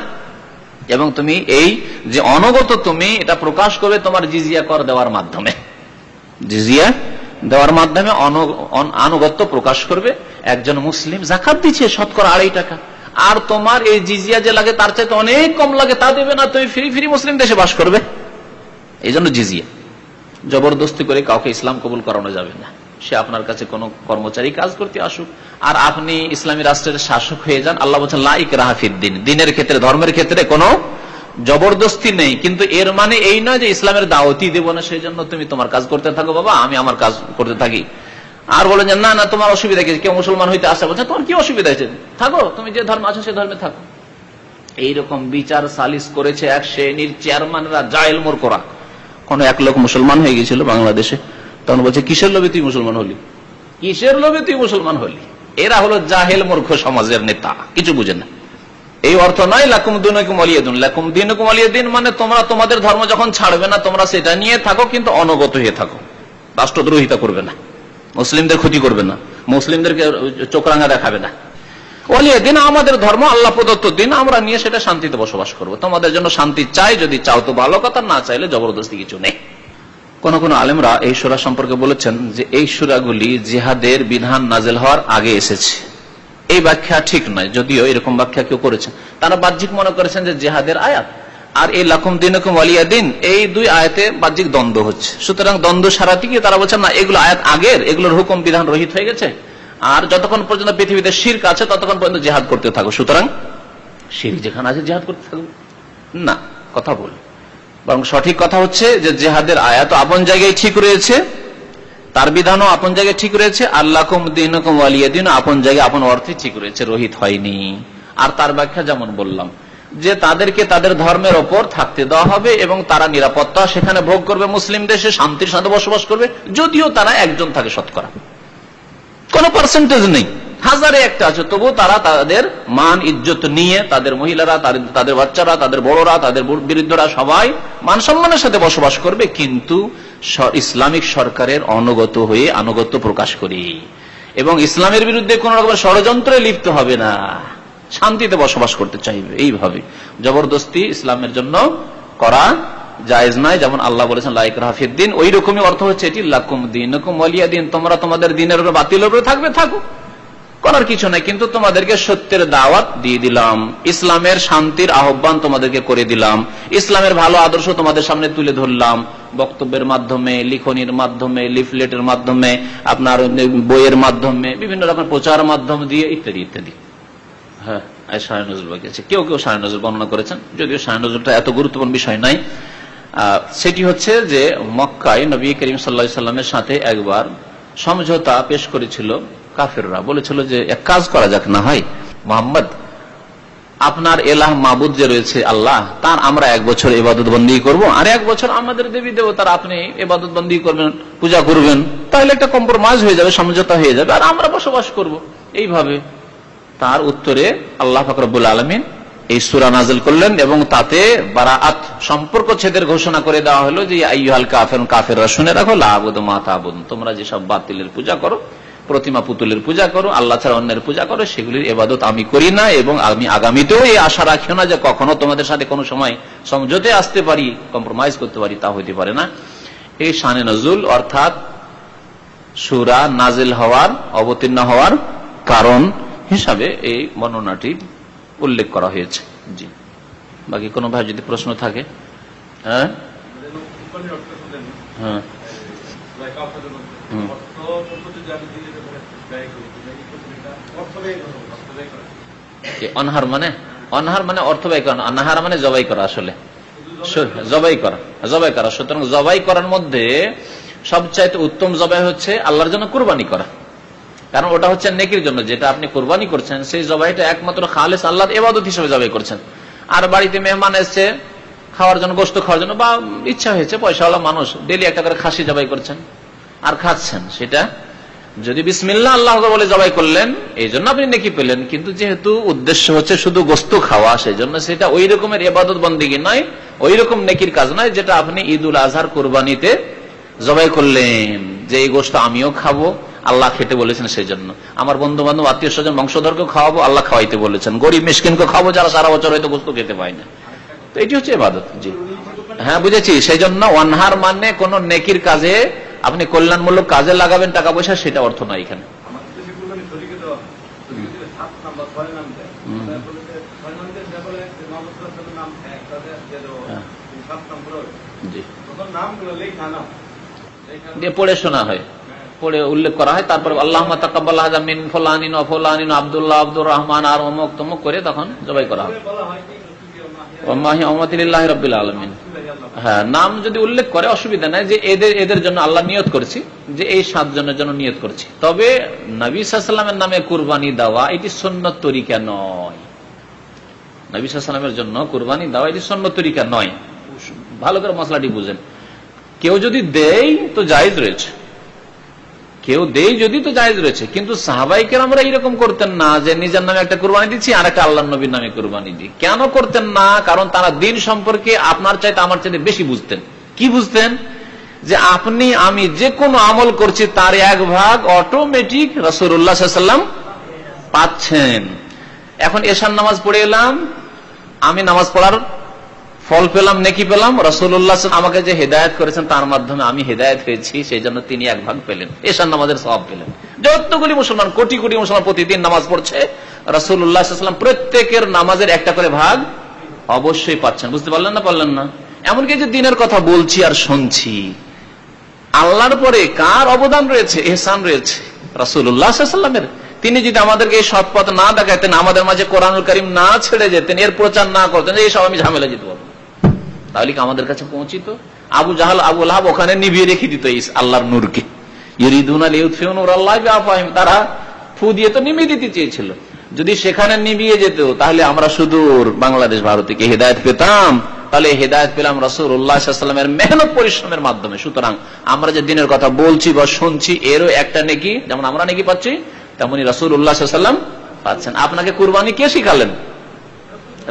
এবং তুমি এই যে অনগত, তুমি এটা প্রকাশ করবে তোমার জিজিয়া কর দেওয়ার মাধ্যমে। জিজিয়া দেওয়ার মাধ্যমে আনুগত্য প্রকাশ করবে। একজন মুসলিম যাকাত দিচ্ছে শতকরা 2.5 টাকা, আর তোমার এই জিজিয়া যে লাগে তার চাইতে অনেক কম লাগে, তা দেবে না, তুমি ফ্রি ফ্রি মুসলিম দেশে বাস করবে। এই জন্য জিজিয়া। জবরদস্তি করে কাউকে ইসলাম কবুল করানো যাবে না। সে আপনার কাছে কোন কর্মচারী কাজ করতে আসুক, আর আপনি ইসলামী রাষ্ট্রের শাসক হয়ে যান। আল্লাহ বলছেন লা ইকরাহা ফিদ্দিন, দিনের ক্ষেত্রে, ধর্মের ক্ষেত্রে কোনো জবরদস্তি নেই। কিন্তু এর মানে এই নয় যে ইসলামের দাওয়াতি দেব না, সেই জন্য তুমি তোমার কাজ করতে থাকো, বাবা আমি আমার কাজ করতে থাকি। আর বলেন যে না না তোমার অসুবিধা কি, কেউ মুসলমান হইতে আসে, বলছে তোমার কি অসুবিধা হয়েছে, থাকো, তুমি যে ধর্ম আছো সে ধর্মে থাকো। এইরকম বিচার সালিস করেছে এক শ্রেণীর চেয়ারম্যানরা, জাহেল মূর্খরা। কোন এক লোক মুসলমান হয়ে গেছিল বাংলাদেশে, তখন বলছে কিসের লোভে তুই মুসলমান হলি, কিসের লোভে তুই মুসলমান হলি। এরা হলো জাহেল মূর্খ সমাজের নেতা, কিছু বুঝে না। এই অর্থ নয় লাকুম দীনুকুম ওয়ালিয়া দিন। লাকুম দীনুকুম ওয়ালিয়া দিন মানে তোমরা তোমাদের ধর্ম যখন ছাড়বে না তোমরা সেটা নিয়ে থাকো, কিন্তু অনগত হয়ে থাকো, রাষ্ট্রদ্রোহিতা করবে না, মুসলিমদের ক্ষতি করবে না, মুসলিমদেরকে চোখরাঙা দেখাবে না। ওয়ালিয়া দিন আমাদের ধর্ম, আল্লাহ প্রদত্ত দিন, আমরা নিয়ে সেটা শান্তিতে বসবাস করবো। তোমাদের জন্য শান্তি চাই, যদি চাও তো ভালো কথা, না চাইলে জবরদস্তি কিছু নেই। কোন কোন আলেমরা এই সূরা সম্পর্কে বলেছেন যে এই সূরাগুলি জিহাদের বিধান নাজেল হওয়ার আগে এসেছে। এই ব্যাখ্যা ঠিক নয়, যদিও এরকম ব্যাখ্যা কেউ করেছেন। তারা বাহ্যিক মনে করেছেন যে জিহাদের আয়াত আর এই লাকুম দীনুকুম ওয়ালিয়া দিন, এই দুই আয়াতে বাহ্যিক দ্বন্দ্ব হচ্ছে। সুতরাং দ্বন্দ্ব সারাতে গিয়ে তারা বলছেন না, এগুলো আয়াত আগের, এগুলোর হুকুম বিধান রহিত হয়ে গেছে, আর যতক্ষণ পর্যন্ত পৃথিবীতে শিরক আছে ততক্ষণ পর্যন্ত জিহাদ করতে থাকো। সুতরাং শিরক যেখানে আছে জিহাদ করতে থাকো না, কথা বল। বরং সঠিক কথা হচ্ছে যে জিহাদের আয়াত আপন জায়গায় ঠিক রয়েছে, তার বিধানও আপন জায়গায় ঠিক রয়েছে, আল্লাকুম দীনুকুম ওয়ালিয়া দিন আপন জায়গায় আপন অর্থে ঠিক রয়েছে, রহিত হয়নি। আর তার ব্যাখ্যা যেমন বললাম যে তাদেরকে তাদের ধর্মের ওপর থাকতে দেওয়া হবে এবং তারা নিরাপত্তা সেখানে ভোগ করবে, মুসলিম দেশে শান্তির সাথে বসবাস করবে, যদিও তারা একজন থাকে শতকরা, কোন পার্সেন্টেজ নেই, হাজারে একটা আছে, তবু তারা তাদের মান ইজ্জত নিয়ে, তাদের মহিলারা, তাদের বাচ্চারা, তাদের বড়রা, তাদের বৃদ্ধরা সবাই মান সম্মানের সাথে বসবাস করবে, কিন্তু ইসলামিক সরকারের অনুগত হয়ে আনুগত্য প্রকাশ করি এবং ইসলামের বিরুদ্ধে কোন রকমের ষড়যন্ত্রে লিপ্ত হবে না, শান্তিতে বসবাস করতে চাইবে। এইভাবে জবরদস্তি ইসলামের জন্য করা জায়েজ নাই, যেমন আল্লাহ বলেছেন লা ইকরাহা ফিদ্দিন। ওই রকমই অর্থ হচ্ছে এটি লাকুম দীনুকুম ওয়ালিয়া দিন, তোমরা তোমাদের দিনের উপর বাতিলের উপরে থাকবে, থাকো, করার কিছু নাই, কিন্তু তোমাদেরকে সত্যের দাওয়াত দিয়ে দিলাম, ইসলামের শান্তির আহ্বান তোমাদেরকে করে দিলাম, ইসলামের ভালো আদর্শ তোমাদের সামনে তুলে ধরলাম, বক্তব্যের মাধ্যমে, লিখনির মাধ্যমে, লিফলেটের মাধ্যমে, আপনার বইয়ের মাধ্যমে, বিভিন্ন রকম প্রচার মাধ্যম দিয়ে ইত্যাদি ইত্যাদি। হ্যাঁ, শাহে নজরুল বাকি কেউ কেউ শাহে নজরুল বর্ণনা করেছেন, যদিও শাহে নজরুলটা এত গুরুত্বপূর্ণ বিষয় নাই। সেটি হচ্ছে যে মক্কায় নবী করিম সাল্লাল্লাহু আলাইহি ওয়াসাল্লামের সাথে একবার সমঝোতা পেশ করেছিল কাফেররা, বলেছিল যে এক কাজ করা যাক, না হয় মুহাম্মদ আপনার এলাহ মাবুদ যে রয়েছে আল্লাহ, তার আমরা 1 বছর ইবাদত বন্দী করব, আর 1 বছর আমাদের দেবী দেবতার আপনি ইবাদত বন্দী করবেন, পূজা করবেন, তাহলে একটা কম্প্রোমাইজ হয়ে যাবে, সমঝোতা হয়ে যাবে, আর আমরা বসবাস করব এইভাবে। তার উত্তরে আল্লাহ পাক রব্বুল আলামিন এই সূরা নাযিল করলেন এবং তাতে বারাআত, সম্পর্ক ছেদের ঘোষণা করে দেওয়া হলো যে আইয়ুহাল কাফিরুন, কাফেররা শুনে রাখো, লা আবুদু মা তা'বুদুন, তোমরা যেসব বাতিলের পূজা করো, প্রতিমা পুতুলের পূজা করো, আল্লাহ ছাড়া অন্যের পূজা করো, সেগুলির ইবাদত আমি করি না এবং আমি আগামীতেও এই আশা রাখিও না যে কখনো তোমাদের সাথে কোনো সময় সমঝোতে আসতে পারি, কম্প্রোমাইজ করতে পারি, তা হইতে পারে না। এই শানে নজুল অর্থাৎ সূরা নাজিল হওয়ার, অবতীর্ণ হওয়ার কারণ হিসাবে এই বর্ণনাটি উল্লেখ করা হয়েছে। জি, বাকি কোনো ভাই যদি প্রশ্ন থাকে। হ্যাঁ হ্যাঁ অনহার মানে, অনহার মানে অর্থ ব্যয় করা, অনহার মানে জবাই করা, আসলে জবাই করা, জবাই করা। সুতরাং জবাই করার মধ্যে সবচাইতে উত্তম জবাই হচ্ছে আল্লাহর জন্য কুরবানি করা, কারণ ওটা হচ্ছে নেকির জন্য, যেটা আপনি কুরবানি করছেন সেই জবাইটা একমাত্র খালেস আল্লাহর ইবাদত হিসেবে জবাই করছেন। আর বাড়িতে মেহমান এসছে খাওয়ার জন্য, গোশত খাওয়ার জন্য, বা ইচ্ছা হয়েছে, পয়সাওয়ালা মানুষ ডেলি একটা করে খাসি জবাই করছেন আর খাচ্ছেন, সেটা যদি বিসমিল্লাহ আল্লাহ বলে জবাই করলেন এই জন্য আপনি নেকি পেলেন, কিন্তু যেহেতু উদ্দেশ্য হচ্ছে শুধু গোশত খাওয়া, সেই জন্য সেটা ওই রকমের ইবাদত বন্দেগী নয়, ওই রকম নেকির কাজ নয় যেটা আপনি ঈদুল আজহার কুরবানিতে জবাই করলেন, যে এই গোশত আমিও খাবো, আল্লাহ খেতে বলেছেন, সেই জন্য আমার বন্ধু বান্ধব আত্মীয় স্বজন বংশধরকে খাওয়াবো, আল্লাহ খাওয়াইতে বলেছেন, গরিব মিসকিনকে খাবো যারা সারা বছর হয়তো গোশত খেতে পায় না, তো এটি হচ্ছে ইবাদত। জি হ্যাঁ, বুঝেছি। সেই জন্য ওয়ানহার মানে কোন নেকির কাজে আপনি কল্যাণমূলক কাজে লাগাবেন টাকা পয়সা, সেটা অর্থ নয় এখানে। দিয়ে পড়ে শোনা হয়, পড়ে উল্লেখ করা হয়, তারপর আল্লাহুম্মা তাকাব্বাল হাযা মিন ফুলানিন ওয়া ফুলানিন আব্দুল্লাহ আব্দুর রহমান আর অমুক তমুক করে তখন জবাই করা হয়। হ্যাঁ, নাম যদি উল্লেখ করে অসুবিধা নাই, যে এদের জন্য আল্লাহ নিয়ত করছি, যে এই 7 জনের জন্য নিয়ত করছি। তবে নবী সাল্লাল্লাহু আলাইহি ওয়াসাল্লামের নামে কুরবানি দেওয়া এটি সুন্নত তরিকা নয়, নবী সাল্লাল্লাহু আলাইহি ওয়াসাল্লামের জন্য কুরবানি দেওয়া এটি সুন্নত তরিকা নয়। ভালো করে মশলাটি বুঝেন। কেউ যদি দেয় তো জায়েজ রয়েছে, কেউ দেয় যদি তো জায়েজ রয়েছে, কিন্তু সাহাবায়ে কেরামরা এরকম করতেন না যে নিজের নামে একটা কুরবানি দিচ্ছি আর একটা আল্লাহর নবীর নামে কুরবানি দিই। কেন করতেন না? কারণ তারা দিন সম্পর্কে আপনার চাইতে আমার চাইতে বেশি বুঝতেন। কি বুঝতেন? যে আপনি আমি যে কোনো আমল করছি তার এক ভাগ অটোমেটিক রাসূলুল্লাহ সাল্লাল্লাহু আলাইহি ওয়াসাল্লাম পাচ্ছেন। এখন এশার নামাজ পড়ে এলাম, আমি নামাজ পড়ার ফল পেলাম, নেকি পেলাম। রাসূলুল্লাহ আমাকে যে হেদায়েত করেছেন তার মাধ্যমে আমি হেদায়েত হয়েছি, সেই জন্য তিনি এক ভাগ পেলেন, এশার নামাজের সওয়াব পেলেন। যতগুলি মুসলমান, কোটি কোটি মুসলমান প্রতিদিন নামাজ পড়ছে, রাসূলুল্লাহ সাল্লাল্লাহু আলাইহি ওয়াসাল্লাম প্রত্যেকের নামাজের একটা করে ভাগ অবশ্যই পাচ্ছেন। বুঝতে পারলেন না? পারলেন না? এমনকি যে দিনের কথা বলছি আর শুনছি, আল্লাহর পরে কার অবদান রয়েছে? ইহসান রয়েছে রাসূলুল্লাহ সাল্লাল্লাহু আলাইহি ওয়াসাল্লামের। তিনি যদি আমাদেরকে এই সৎ পথ না দেখাতেন, আমাদের মাঝে কোরআনুল কারীম না ছেড়ে যেতেন, এর প্রচার না করতেন, এইসব আমি ঝামেলা যেতে পারবো, তাহলে কি আমাদের কাছে পৌঁছিত? আবু জাহাল, আবু লাহাব ওখানে নিভিয়ে রেখে দিত এই আল্লাহর নূরকে। ইউরিদুনা লিইউতফিউ নূরাল্লাহি বিআফওয়াহিহিম, তারা ফু দিয়ে তো নিভিয়ে দিতে চেয়েছিল। যদি সেখানে নিভিয়ে যেত তাহলে আমরা সুদূর বাংলাদেশ, ভারত থেকে হেদায়েত পেতাম। তাহলে হেদায়েত পেলাম রাসূলুল্লাহ সাল্লাল্লাহু আলাইহি ওয়াসাল্লামের মেহনত পরিশ্রমের মাধ্যমে। সুতরাং আমরা যে দিনের কথা বলছি বা শুনছি এরও একটা নেকি, যেমন আমরা নেকি পাচ্ছি তেমনি রাসূলুল্লাহ সাল্লাল্লাহু আলাইহি ওয়াসাল্লাম পাচ্ছেন। আপনাকে কুরবানি কে শিখালেন?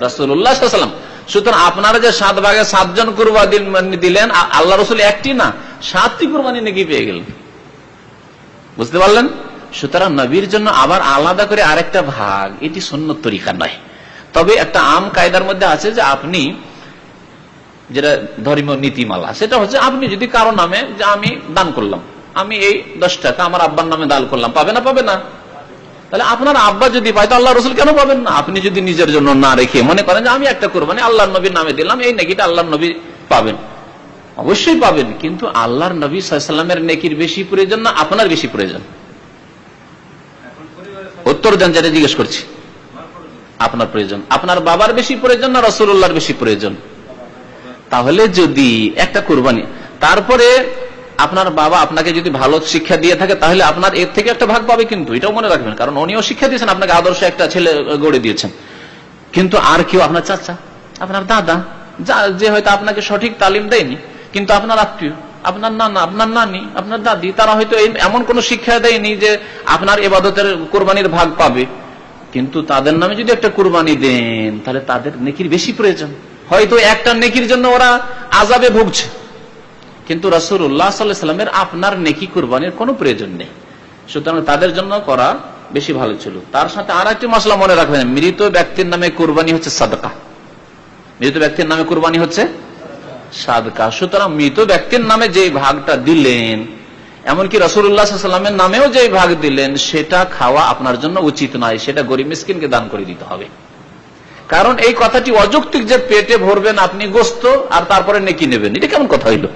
রাসূলুল্লাহ সাল্লাল্লাহু আলাইহি ওয়াসাল্লাম। সুতরাং আপনারা যে 7 ভাগে 7 জন কুরবানি দিলেন, আল্লাহ রাসূল একটি না 7টি কুরবানি নেকি পেয়ে গেলেন। বুঝতে পারলেন? সুতরাং নবীর জন্য আবার আলাদা করে আরেকটা ভাগ, এটি সুন্নত তরিকা নয়। তবে একটা আম কায়দার মধ্যে আছে যে আপনি যেটা ধর্মীয় নীতিমালা, সেটা হচ্ছে আপনি যদি কারো নামে, যে আমি দান করলাম, আমি এই 10 টাকা আমার আব্বার নামে দান করলাম, পাবে না? পাবে না? তাহলে আপনার আব্বা যদি পায় তো আল্লাহ রসুল কেন পাবেন না? আপনি যদি নিজের জন্য না রেখে মনে করেন যে আমি একটা কুরবানি আল্লাহর নবীর নামে দিলাম, এই নেকিটা আল্লাহর নবী পাবেন, অবশ্যই পাবেন। কিন্তু আল্লাহর নবী সাল্লাল্লাহু আলাইহি ওয়াসাল্লামের নেকির বেশি প্রয়োজন না আপনার বেশি প্রয়োজন? উত্তর দেন, যেটা জিজ্ঞেস করছি। আপনার প্রয়োজন। আপনার বাবার বেশি প্রয়োজন না রাসূলুল্লাহর বেশি প্রয়োজন? তাহলে যদি একটা কুরবানি, তারপরে আপনার বাবা আপনাকে যদি ভালো শিক্ষা দিয়ে থাকে তাহলে আপনার এর থেকে একটা ভাগ পাবে, কিন্তু এটাও মনে রাখবেন, কারণ উনিও শিক্ষা দিয়েছেন, আপনাকে আদর্শ একটা ছেলে গড়ে দিয়েছেন। কিন্তু আর কেউ, আপনার চাচা, আপনার দাদা, যে হয়তো আপনাকে সঠিক তালিম দেয়নি, কিন্তু আপনার আত্মীয়, আপনার নানা, আপনার নানি, আপনার দাদি, তারা হয়তো এমন কোন শিক্ষা দেয়নি যে আপনার ইবাদতের কুরবানির ভাগ পাবে, কিন্তু তাদের নামে যদি একটা কুরবানি দেন তাহলে তাদের নেকির বেশি প্রয়োজন। হয়তো একটা নেকির জন্য ওরা আযাবে ভুগছে, কিন্তু রাসূলুল্লাহ সাল্লাল্লাহু আলাইহি ওয়াসাল্লামের আপনার নেকি কুরবানির কোনো প্রয়োজন নেই। সুতরাং তাদের জন্য করা বেশি ভালো ছিল। তার সাথে আর একটি মশলা মনে রাখবেন, মৃত ব্যক্তির নামে কুরবানি হচ্ছে সাদকা। মৃত ব্যক্তির নামে কুরবানি হচ্ছে সাদকা। সুতরাং মৃত ব্যক্তির নামে যে ভাগটা দিলেন, এমনকি রাসূলুল্লাহ সাল্লাল্লাহু আলাইহি ওয়াসাল্লামের নামেও যে ভাগ দিলেন, সেটা খাওয়া আপনার জন্য উচিত নয়, সেটা গরীব মিসকিনকে দান করে দিতে হবে। কারণ এই কথাটি অযৌক্তিক যে পেটে ভরবেন আপনি গোশত আর তারপরে নেকি নেবেন, এটা কেমন কথা হইল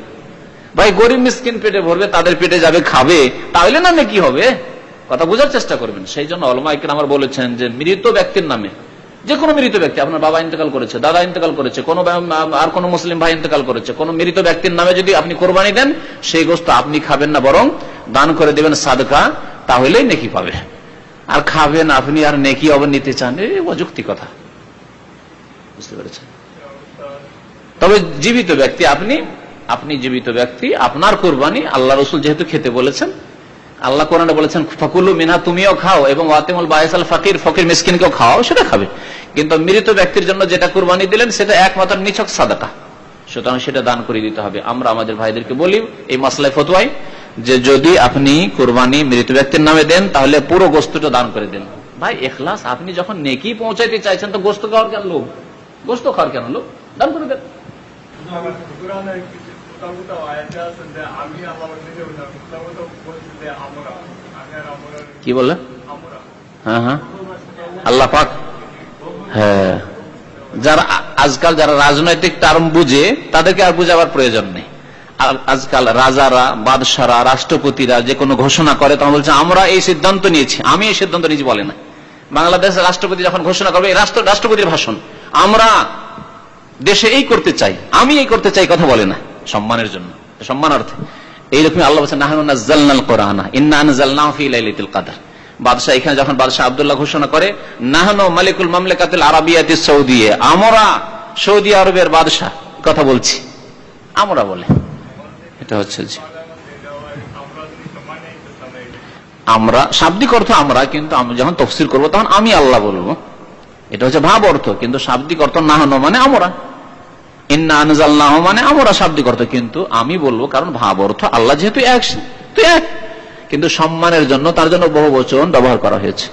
ভাই? গরীব মিসকিন পেটে ভরবে, তাদের পেটে যাবে, খাবে, তাহলে না নেকি হবে? কথা বোঝার চেষ্টা করবেন। সেই জন্য উলামায়ে কেরাম বলেছেন যে মৃত ব্যক্তির নামে, যে কোনো মৃত ব্যক্তি, আপনার বাবা ইন্তেকাল করেছে, দাদা ইন্তেকাল করেছে, আর কোন মুসলিম ভাই ইন্তেকাল করেছে, কোন মৃত ব্যক্তির নামে যদি আপনি কোরবানি দেন, সেই গোশত আপনি খাবেন না, বরং দান করে দেবেন সাদকা, তাহলেই নেকি পাবে। আর খাবেন আপনি আর নেকি আবার নিতে চান, এই অযৌক্তিক কথা। বুঝতে পেরেছেন? তবে জীবিত ব্যক্তি, আপনি জীবিত ব্যক্তি, আপনার কুরবানি আল্লাহ রাসূল যেহেতু খেতে বলেছেন, আল্লাহ কোরআনে বলেছেন ফাকুলু মিনহা, তুমিও খাও, এবং ওয়াতিমুল বায়সাল ফাকির, ফকির মিসকিনকেও খাও, সেটা খাবে। কিন্তু মৃত ব্যক্তির জন্য যেটা কুরবানি দিলেন সেটা একমাত্র নিছক সাদাকা, সুতরাং সেটা দান করে দিতে হবে। আমরা আমাদের ভাইদেরকে বলি এই মাসলায় ফতোয়ায় যে যদি আপনি কুরবানি মৃত ব্যক্তির নামে দেন তাহলে পুরো গোশতটা দান করে দেন। ভাই ইখলাস, আপনি যখন নেকি পৌঁছাইতে চাইছেন তো গোশত খাওয়ার কেন লোভ? গোশত খাওয়ার কেন লোভ? দান করে দেন। কি বলে? হ্যাঁ হ্যাঁ, আল্লাহ পাক, হ্যাঁ, যারা আজকাল যারা রাজনৈতিক টার্ম বুঝে তাদেরকে আর বুঝাবার প্রয়োজন নেই। আজকাল রাজারা, বাদশারা, রাষ্ট্রপতিরা যে কোনো ঘোষণা করে তখন বলছে আমরা এই সিদ্ধান্ত নিয়েছি, আমি এই সিদ্ধান্ত নিয়েছি, বলে না। বাংলাদেশের রাষ্ট্রপতি যখন ঘোষণা করবে, রাষ্ট্রপতির ভাষণ, আমরা দেশে এই করতে চাই, আমি এই করতে চাই, কথা বলে না, সম্মানের জন্য, সম্মানার্থে। এইরকম আল্লাহ বলছেন নাহনু নাযালনাল কুরআনা ইন্না আনজালনাহু ফি লাইলাতুল কদর, বাদশাহ এখানে যখন বাদশাহ আব্দুল্লাহ ঘোষণা করে নাহনু মালিকুল মামলাকাতুল আরাবিয়াতিস সৌদিয়া, আমরা সৌদি আরবের বাদশাহ কথা বলছি, আমরা বলে, এটা হচ্ছে আমরা শাব্দিক অর্থ আমরা, কিন্তু আমি যখন তাফসীর করব তখন আমি আল্লাহ বলবো, এটা হচ্ছে ভাব অর্থ, কিন্তু শাব্দিক অর্থ নাহনু মানে আমরা, ইন্না আনজালনাহু মানে আমরা শাব্দিক অর্থ, কিন্তু আমি বলবো কারণ ভাব অর্থ আল্লাহ যেহেতু এক, তো এক, কিন্তু সম্মানের জন্য তার জন্য বহু বচন ব্যবহার করা হয়েছে।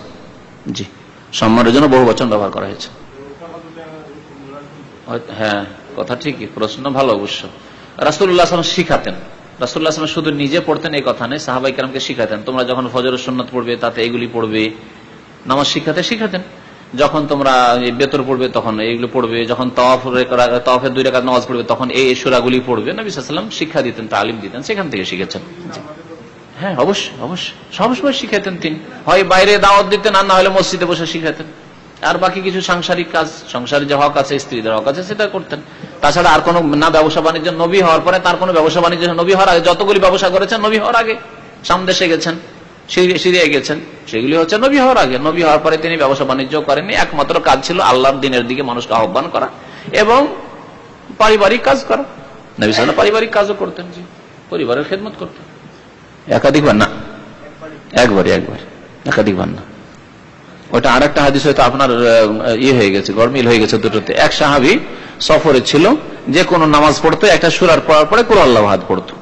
জি, সম্মানের জন্য বহু বচন ব্যবহার করা হয়েছে। হ্যাঁ, কথা ঠিকই, প্রশ্ন ভালো। অবশ্য রাসূলুল্লাহ সাল্লাল্লাহু আলাইহি ওয়াসাল্লাম শিখাতেন, রাসূলুল্লাহ সাল্লাল্লাহু আলাইহি ওয়াসাল্লাম শুধু নিজে পড়তেন এই কথা নেই, সাহাবায়ে কেরামকে শিখাতেন, তোমরা যখন ফজরের সুন্নাত পড়বে তাতে এগুলি পড়বে, নামাজ শিখাতেন, যখন তোমরা বেতর পড়বে তখন এইগুলো পড়বে, যখন তাওয়াফের 2 রাকাত নামাজ পড়বে তখন এই সূরাগুলি পড়বে। নবী সাল্লাল্লাহু আলাইহি ওয়াসাল্লাম শিক্ষা দিতেন, তালিম দিতেন, সেখান থেকে শিখেছেন। হ্যাঁ, অবশ্যই অবশ্যই সবসময় শিখাতেন তিনি, হয় বাইরে দাওয়াত দিতেন আর না হলে মসজিদে বসে শিখাতেন, আর বাকি কিছু সাংসারিক কাজ, সংসারের যে হক আছে, স্ত্রীদের হক আছে, সেটা করতেন। তাছাড়া আর কোনো না ব্যবসা বাণিজ্য, নবী হওয়ার পরে তার কোনো ব্যবসা বাণিজ্য, নবী হওয়ার আগে যতগুলি ব্যবসা করেছেন নবী হওয়ার আগে, সামদেশে গেছেন, সিরিয়ায় গেছেন, সেগুলি হচ্ছে নবী হওয়ার আগে। নবী হওয়ার পরে তিনি ব্যবসা বাণিজ্য করেননি, একমাত্র কাজ ছিল আল্লাহর দিনের দিকে মানুষকে আহ্বান করা এবং পারিবারিক কাজ করা। নবী সাল্লাল্লাহু আলাইহি ওয়াসাল্লাম পারিবারিক কাজও করতেন, জি, পরিবারের খেদমত করতেন। একাধিকবার না, একবারে একাধিকবার না। ওটা আর একটা হাদিস হয়তো আপনার হয়ে গেছে, গরমিল হয়ে গেছে দুটোতে। এক সাহাবী সফরে ছিল, যে কোনো নামাজ পড়তো একটা সূরার পড়ার পরে কুল আল্লাহু আহাদ পড়তো,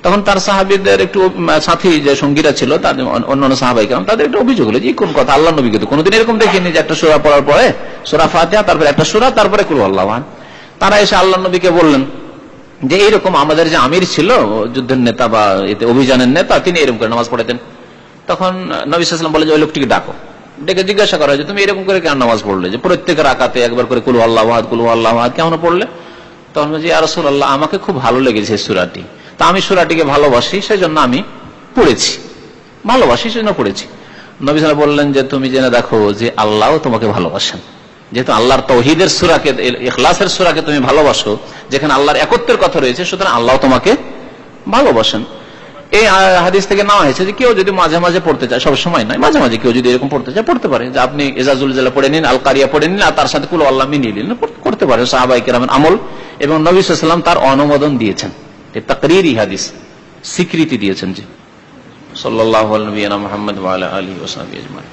তখন তার সাহাবীদের একটু সাথী যে সঙ্গীরা ছিল, তার অন্যান্য সাহাবায়ে কেরাম, তাদের একটা অভিযোগ হলো যে কোন কথা, আল্লাহ নবীকে তো কোনোদিন এরকম দেখিনি যে একটা সূরা পড়ার পরে সূরা ফাতিহা, তারপরে একটা সূরা, তারপরে কুল আল্লাহু আহাদ। তারা এসে আল্লাহ নবীকে বললেন যে এইরকম আমাদের যে আমির ছিল, যুদ্ধের নেতা বা এতে অভিযানের নেতা, তিনি এরকম করে নামাজ পড়েতেন। তখন নবী সাল্লাল্লাহু আলাইহি ওয়াসাল্লাম বলে যে ওই লোকটিকে ডাকো, ডেকে জিজ্ঞাসা করা হয় যে তুমি এরকম করে কেন নামাজ পড়লে, যে প্রত্যেক রাকাতে একবার করে কুল আল্লাহু আহাদ কুল আল্লাহু আহাদ কেন পড়লে? তখন বলছে ইয়া রাসূলুল্লাহ, আমাকে খুব ভালো লেগেছে সূরাটি, তা আমি সূরাটিকে ভালোবাসি, সেজন্য আমি পড়েছি, ভালোবাসি সেজন্য পড়েছি। নবী সাল্লাল্লাহু আলাইহি ওয়াসাল্লাম বললেন যে তুমি জেনে দেখো যে আল্লাহ তোমাকে ভালোবাসেন, যেহেতু আল্লাহর তাওহীদের সূরাকে, ইখলাসের সূরাকে তুমি ভালোবাসো, যেখানে আল্লাহর একত্বের কথা রয়েছে, সুতরাং আল্লাহ তোমাকে ভালোবাসেন। এই হাদিস থেকে নেওয়া হয়েছে যে কেউ যদি মাঝে মাঝে পড়তে চায়, সব সময় নয়, মাঝে মাঝে কেউ যদি এরকম পড়তে চায় পড়তে পারে, যে আপনি ইজাজুল জালা পড়ে নিন, আল কারিয়া পড়ে নিন, আর তার সাথে কুল আল্লাহ মিলিয়ে নিন, করতে পারে। সাহাবায়ে কেরামের আমল, এবং নবী সাল্লাল্লাহু আলাইহি ওয়াসাল্লাম তার অনুমোদন দিয়েছেন, তাকরীরি হাদিস, স্বীকৃতি দিয়েছেন। জি, সাল্লাল্লাহু আলাইহি ওয়া সাল্লাম মুহাম্মদ ওয়া আলা আলিহি ওয়া সাহবিহি আজমাইন।